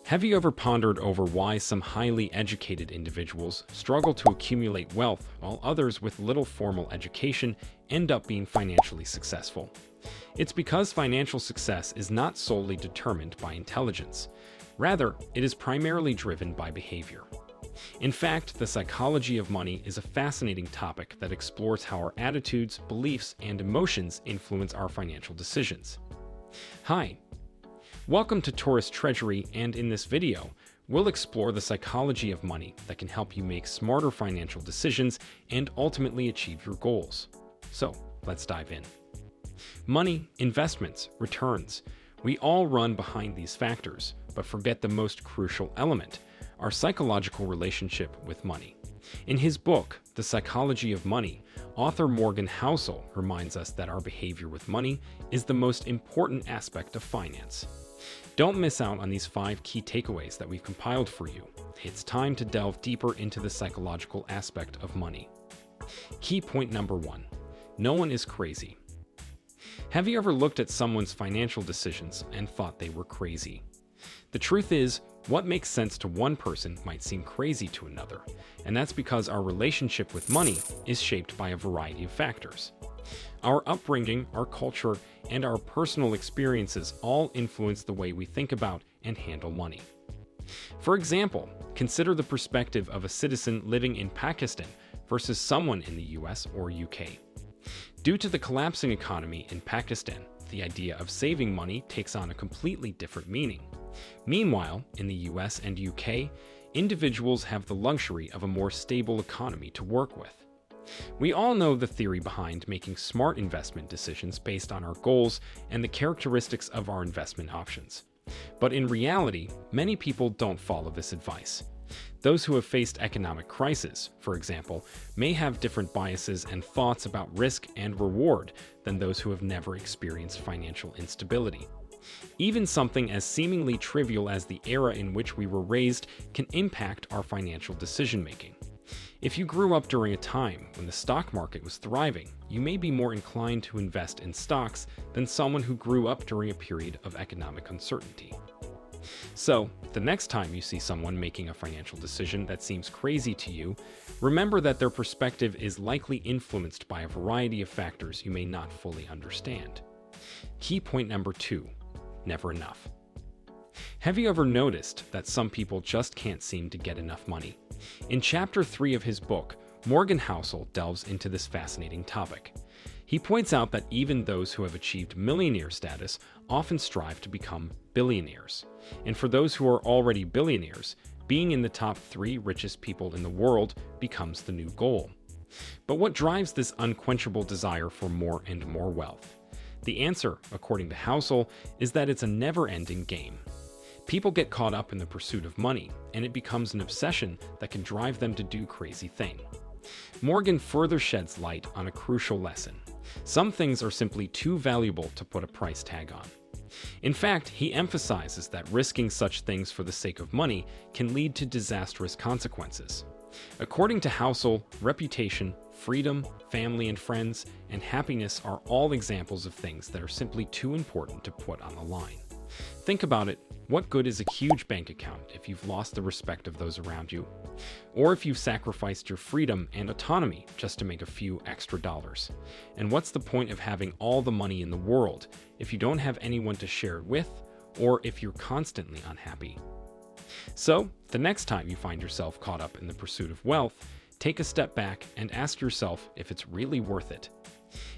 Have you ever pondered over why some highly educated individuals struggle to accumulate wealth while others with little formal education end up being financially successful? It's because financial success is not solely determined by intelligence. Rather, it is primarily driven by behavior. In fact, the psychology of money is a fascinating topic that explores how our attitudes, beliefs, and emotions influence our financial decisions. Hi. Welcome to Tourist Treasury, and in this video, we'll explore the psychology of money that can help you make smarter financial decisions and ultimately achieve your goals. So, let's dive in. Money, investments, returns. We all run behind these factors, but forget the most crucial element, our psychological relationship with money. In his book, The Psychology of Money, author Morgan Housel reminds us that our behavior with money is the most important aspect of finance. Don't miss out on these 5 key takeaways that we've compiled for you. It's time to delve deeper into the psychological aspect of money. Key point number 1. No one is crazy. Have you ever looked at someone's financial decisions and thought they were crazy? The truth is, what makes sense to one person might seem crazy to another, and that's because our relationship with money is shaped by a variety of factors. Our upbringing, our culture, and our personal experiences all influence the way we think about and handle money. For example, consider the perspective of a citizen living in Pakistan versus someone in the US or UK. Due to the collapsing economy in Pakistan, the idea of saving money takes on a completely different meaning. Meanwhile, in the US and UK, individuals have the luxury of a more stable economy to work with. We all know the theory behind making smart investment decisions based on our goals and the characteristics of our investment options. But in reality, many people don't follow this advice. Those who have faced economic crisis, for example, may have different biases and thoughts about risk and reward than those who have never experienced financial instability. Even something as seemingly trivial as the era in which we were raised can impact our financial decision-making. If you grew up during a time when the stock market was thriving, you may be more inclined to invest in stocks than someone who grew up during a period of economic uncertainty. So, the next time you see someone making a financial decision that seems crazy to you, remember that their perspective is likely influenced by a variety of factors you may not fully understand. Key point number 2. Never enough. Have you ever noticed that some people just can't seem to get enough money? In Chapter 3 of his book, Morgan Housel delves into this fascinating topic. He points out that even those who have achieved millionaire status often strive to become billionaires. And for those who are already billionaires, being in the top 3 richest people in the world becomes the new goal. But what drives this unquenchable desire for more and more wealth? The answer, according to Housel, is that it's a never-ending game. People get caught up in the pursuit of money, and it becomes an obsession that can drive them to do crazy things. Morgan further sheds light on a crucial lesson. Some things are simply too valuable to put a price tag on. In fact, he emphasizes that risking such things for the sake of money can lead to disastrous consequences. According to Housel, reputation, freedom, family and friends, and happiness are all examples of things that are simply too important to put on the line. Think about it. What good is a huge bank account if you've lost the respect of those around you? Or if you've sacrificed your freedom and autonomy just to make a few extra dollars? And what's the point of having all the money in the world if you don't have anyone to share it with, or if you're constantly unhappy? So, the next time you find yourself caught up in the pursuit of wealth, take a step back and ask yourself if it's really worth it.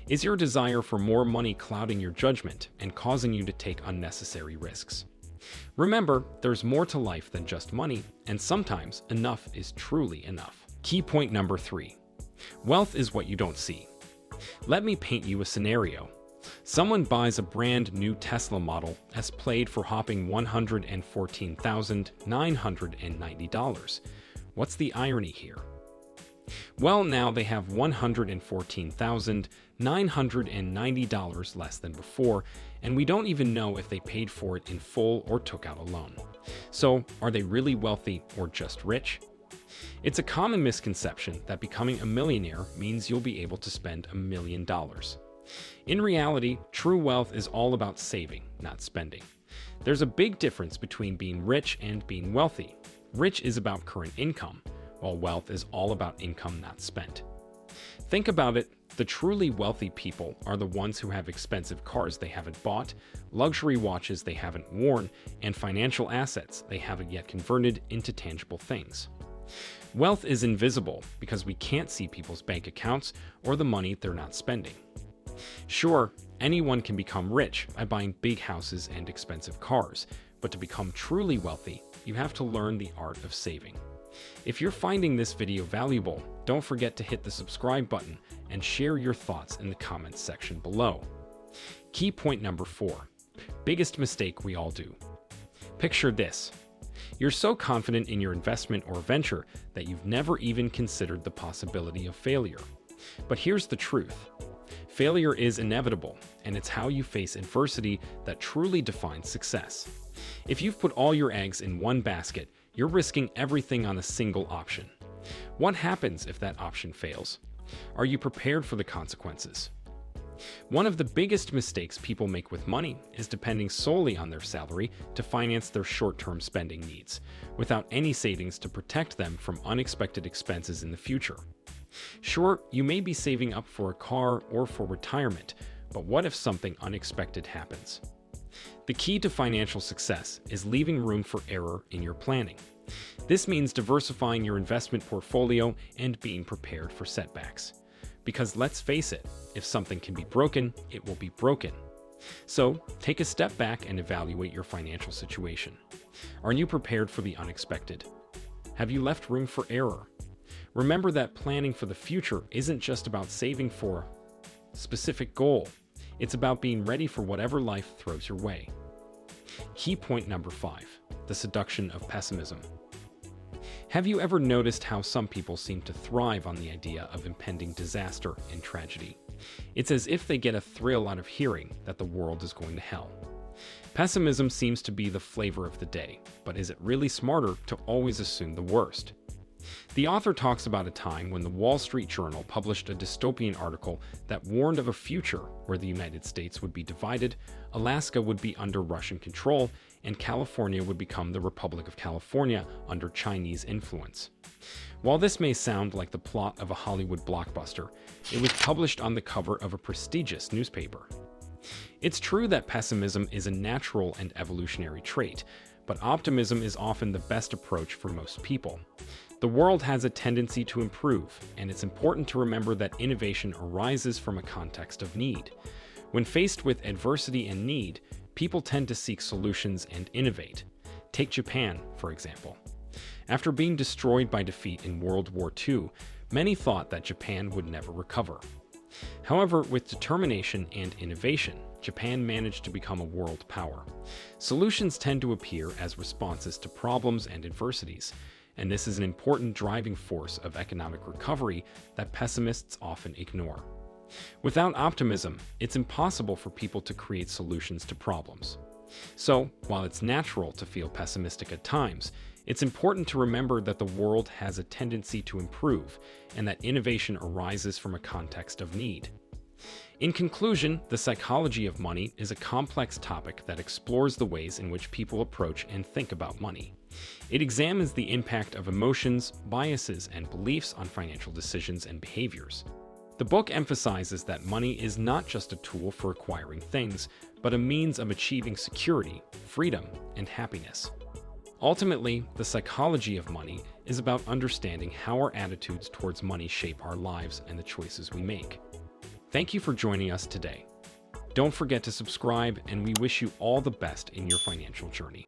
Is your desire for more money clouding your judgment and causing you to take unnecessary risks? Remember, there's more to life than just money, and sometimes enough is truly enough. Key point number 3. Wealth is what you don't see. Let me paint you a scenario. Someone buys a brand new Tesla Model S Plaid for whopping $114,990. What's the irony here? Well, now they have $114,990 less than before, and we don't even know if they paid for it in full or took out a loan. So, are they really wealthy or just rich? It's a common misconception that becoming a millionaire means you'll be able to spend $1 million. In reality, true wealth is all about saving, not spending. There's a big difference between being rich and being wealthy. Rich is about current income, while wealth is all about income not spent. Think about it, the truly wealthy people are the ones who have expensive cars they haven't bought, luxury watches they haven't worn, and financial assets they haven't yet converted into tangible things. Wealth is invisible because we can't see people's bank accounts or the money they're not spending. Sure, anyone can become rich by buying big houses and expensive cars, but to become truly wealthy, you have to learn the art of saving. If you're finding this video valuable, don't forget to hit the subscribe button and share your thoughts in the comments section below. Key point number 4. Biggest mistake we all do. Picture this. You're so confident in your investment or venture that you've never even considered the possibility of failure. But here's the truth. Failure is inevitable, and it's how you face adversity that truly defines success. If you've put all your eggs in one basket, you're risking everything on a single option. What happens if that option fails? Are you prepared for the consequences? One of the biggest mistakes people make with money is depending solely on their salary to finance their short-term spending needs, without any savings to protect them from unexpected expenses in the future. Sure, you may be saving up for a car or for retirement, but what if something unexpected happens? The key to financial success is leaving room for error in your planning. This means diversifying your investment portfolio and being prepared for setbacks. Because let's face it, if something can be broken, it will be broken. So, take a step back and evaluate your financial situation. Are you prepared for the unexpected? Have you left room for error? Remember that planning for the future isn't just about saving for a specific goal. It's about being ready for whatever life throws your way. Key point number 5. The seduction of pessimism. Have you ever noticed how some people seem to thrive on the idea of impending disaster and tragedy? It's as if they get a thrill out of hearing that the world is going to hell. Pessimism seems to be the flavor of the day, but is it really smarter to always assume the worst? The author talks about a time when the Wall Street Journal published a dystopian article that warned of a future where the United States would be divided, Alaska would be under Russian control, and California would become the Republic of California under Chinese influence. While this may sound like the plot of a Hollywood blockbuster, it was published on the cover of a prestigious newspaper. It's true that pessimism is a natural and evolutionary trait, but optimism is often the best approach for most people. The world has a tendency to improve, and it's important to remember that innovation arises from a context of need. When faced with adversity and need, people tend to seek solutions and innovate. Take Japan, for example. After being destroyed by defeat in World War II, many thought that Japan would never recover. However, with determination and innovation, Japan managed to become a world power. Solutions tend to appear as responses to problems and adversities, and this is an important driving force of economic recovery that pessimists often ignore. Without optimism, it's impossible for people to create solutions to problems. So, while it's natural to feel pessimistic at times, it's important to remember that the world has a tendency to improve and that innovation arises from a context of need. In conclusion, the psychology of money is a complex topic that explores the ways in which people approach and think about money. It examines the impact of emotions, biases, and beliefs on financial decisions and behaviors. The book emphasizes that money is not just a tool for acquiring things, but a means of achieving security, freedom, and happiness. Ultimately, the psychology of money is about understanding how our attitudes towards money shape our lives and the choices we make. Thank you for joining us today. Don't forget to subscribe, and we wish you all the best in your financial journey.